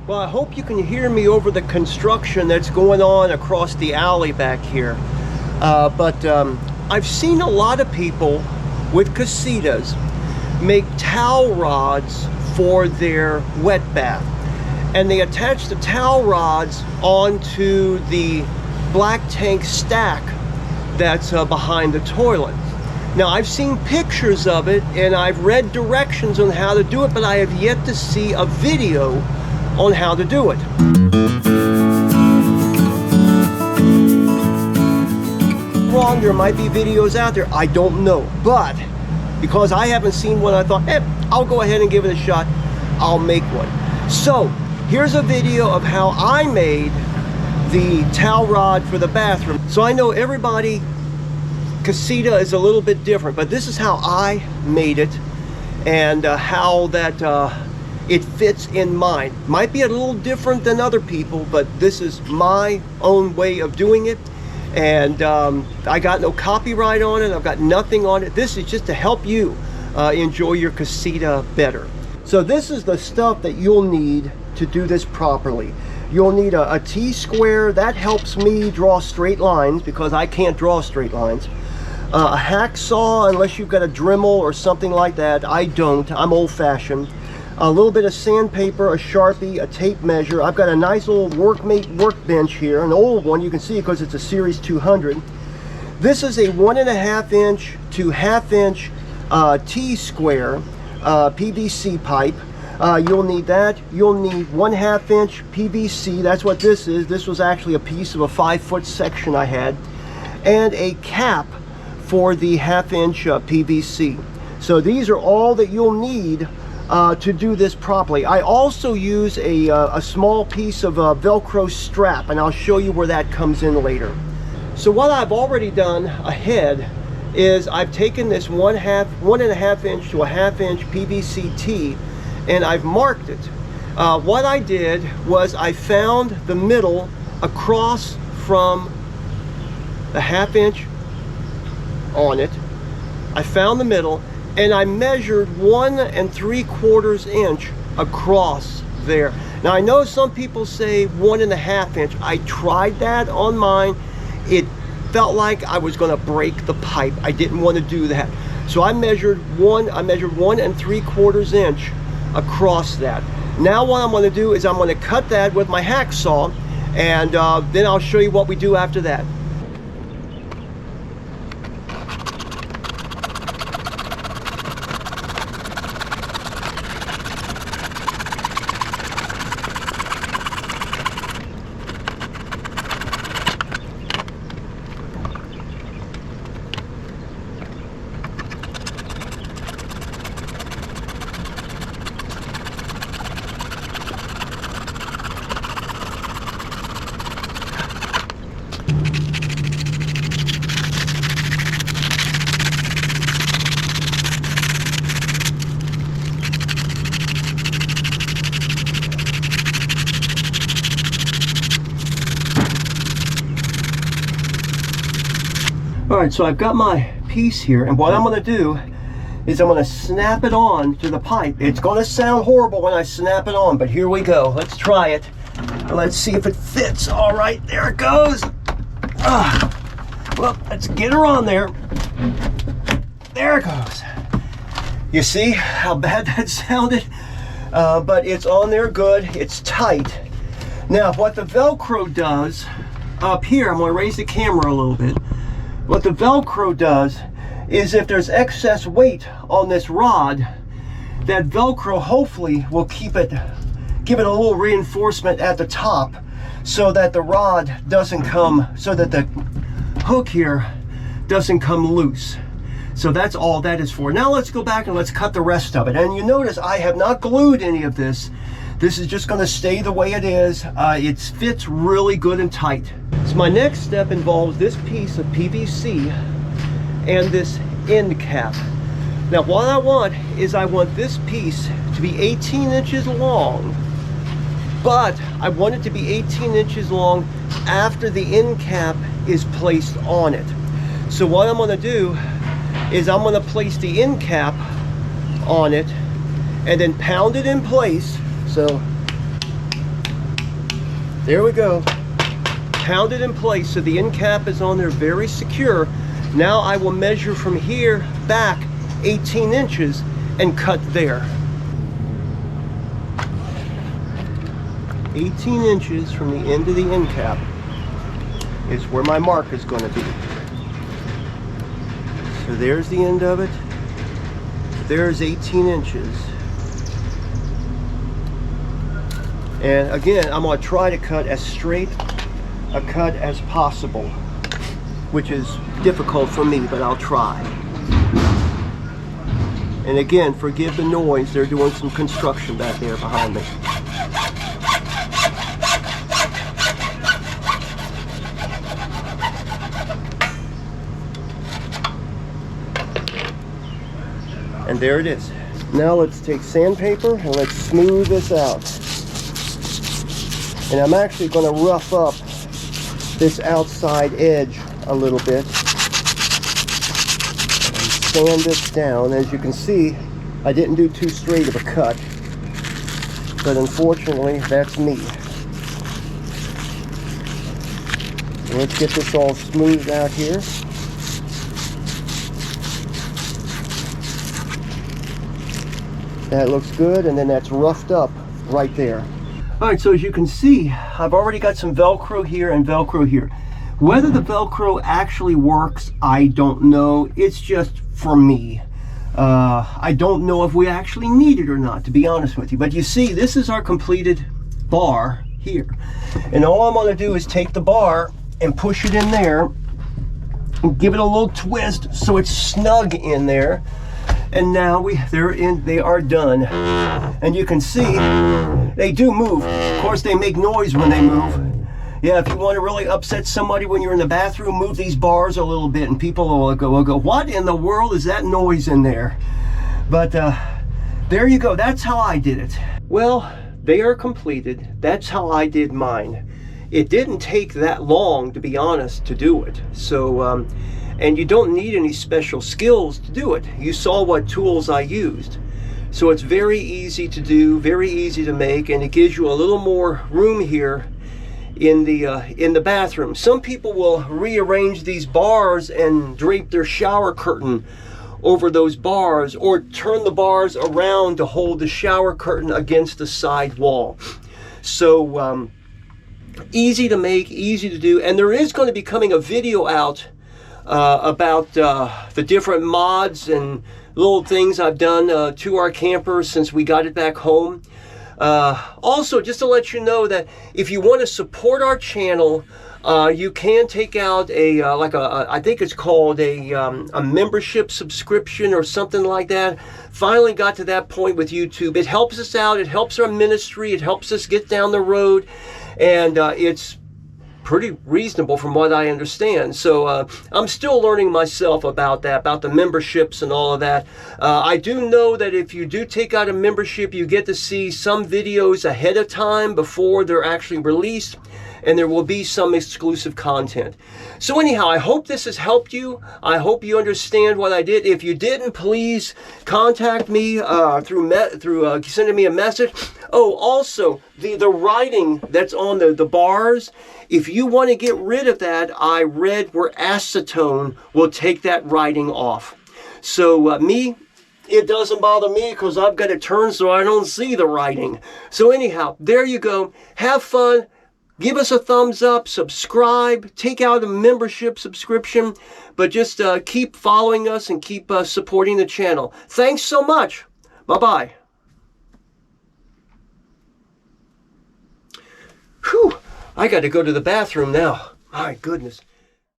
Well, I hope you can hear me over the construction that's going on across the alley back here. I've seen a lot of people with casitas make towel rods for their wet bath. And they attach the towel rods onto the black tank stack that's behind the toilet. Now, I've seen pictures of it and I've read directions on how to do it, but I have yet to see a video on how to do it. Wrong, there might be videos out there, I don't know, but because I haven't seen one, I thought, I'll go ahead and give it a shot. I'll make one. So here's a video of how I made the towel rod for the bathroom. So I know everybody casita is a little bit different, but this is how I made it and how that it fits in mine. Might be a little different than other people, but this is my own way of doing it. And I got no copyright on it. I've got nothing on it. This is just to help you enjoy your casita better. So this is the stuff that you'll need to do this properly. You'll need a T-square. That helps me draw straight lines because I can't draw straight lines. A hacksaw, unless you've got a Dremel or something like that. I don't. I'm old-fashioned. A little bit of sandpaper, a Sharpie, a tape measure. I've got a nice little workmate workbench here, an old one. You can see it because it's a Series 200. This is a 1.5 inch to 1/2 inch T-square PVC pipe. You'll need that. You'll need 1/2 inch PVC. That's what this is. This was actually a piece of a 5-foot section I had. And a cap for the 1/2 inch PVC. So these are all that you'll need to do this properly. I also use a small piece of Velcro strap, and I'll show you where that comes in later. So what I've already done ahead is I've taken this 1.5 inch to 1/2 inch PVC tee and I've marked it. What I did was I found the middle across from the 1/2 inch on it. I found the middle and I measured 1 3/4 inch across there. Now I know some people say 1.5 inch. I tried that on mine. It felt like I was going to break the pipe. I didn't want to do that. So I measured 1 3/4 inch across that. Now what I'm going to do is I'm going to cut that with my hacksaw, and then I'll show you what we do after that. Alright, so I've got my piece here, and what I'm going to do is I'm going to snap it on to the pipe. It's going to sound horrible when I snap it on, but here we go. Let's try it. Let's see if it fits. Alright, there it goes. Well, let's get her on there. There it goes. You see how bad that sounded? But it's on there good. It's tight. Now, what the Velcro does up here, I'm going to raise the camera a little bit. What the Velcro does is if there's excess weight on this rod, that Velcro hopefully will give it a little reinforcement at the top so that the rod doesn't come, so that the hook here doesn't come loose. So that's all that is for. Now let's go back and let's cut the rest of it. And you notice I have not glued any of this. This is just going to stay the way it is. It fits really good and tight. So my next step involves this piece of PVC and this end cap. Now what I want is I want this piece to be 18 inches long, but I want it to be 18 inches long after the end cap is placed on it. So what I'm going to do is I'm going to place the end cap on it and then pound it in place. So There we go. Pounded in place so the end cap is on there very secure. Now I will measure from here back 18 inches and cut there. 18 inches from the end of the end cap is where my mark is going to be. So there's the end of it. There's 18 inches. And again, I'm going to try to cut as straight a cut as possible, which is difficult for me, but I'll try. And again, forgive the noise. They're doing some construction back there behind me. And there it is. Now let's take sandpaper and let's smooth this out. And I'm actually going to rough up this outside edge a little bit and sand this down. As you can see, I didn't do too straight of a cut, but unfortunately that's me. So let's get this all smoothed out here. That looks good, and then that's roughed up right there. All right, so as you can see, I've already got some Velcro here and Velcro here. Whether the Velcro actually works, I don't know. It's just for me. I don't know if we actually need it or not, to be honest with you. But you see, this is our completed bar here. And all I'm gonna do is take the bar and push it in there and give it a little twist so it's snug in there. And now they are done. And you can see they do move. Of course, they make noise when they move. Yeah, if you want to really upset somebody when you're in the bathroom, move these bars a little bit and people will go, what in the world is that noise in there? But there you go. That's how I did it. Well, they are completed. That's how I did mine. It didn't take that long, to be honest, to do it. So, and you don't need any special skills to do it. You saw what tools I used. So it's very easy to do, very easy to make, and it gives you a little more room here in the bathroom. Some people will rearrange these bars and drape their shower curtain over those bars, or turn the bars around to hold the shower curtain against the side wall. So easy to make, easy to do, and there is going to be coming a video out about the different mods and little things I've done to our camper since we got it back home. Also, just to let you know that if you want to support our channel, you can take out a I think it's called a membership subscription or something like that. Finally got to that point with YouTube. It helps us out. It helps our ministry. It helps us get down the road, and it's pretty reasonable from what I understand. So I'm still learning myself about that, about the memberships and all of that. I do know that if you do take out a membership, you get to see some videos ahead of time before they're actually released, and there will be some exclusive content. So anyhow, I hope this has helped you. I hope you understand what I did. If you didn't, please contact me through sending me a message. Oh, also, the writing that's on the bars, if you want to get rid of that, I read where acetone will take that writing off. So it doesn't bother me because I've got it turned so I don't see the writing. So anyhow, there you go. Have fun. Give us a thumbs up, subscribe, take out a membership subscription, but just keep following us and keep supporting the channel. Thanks so much. Bye-bye. Whew, I got to go to the bathroom now. My goodness.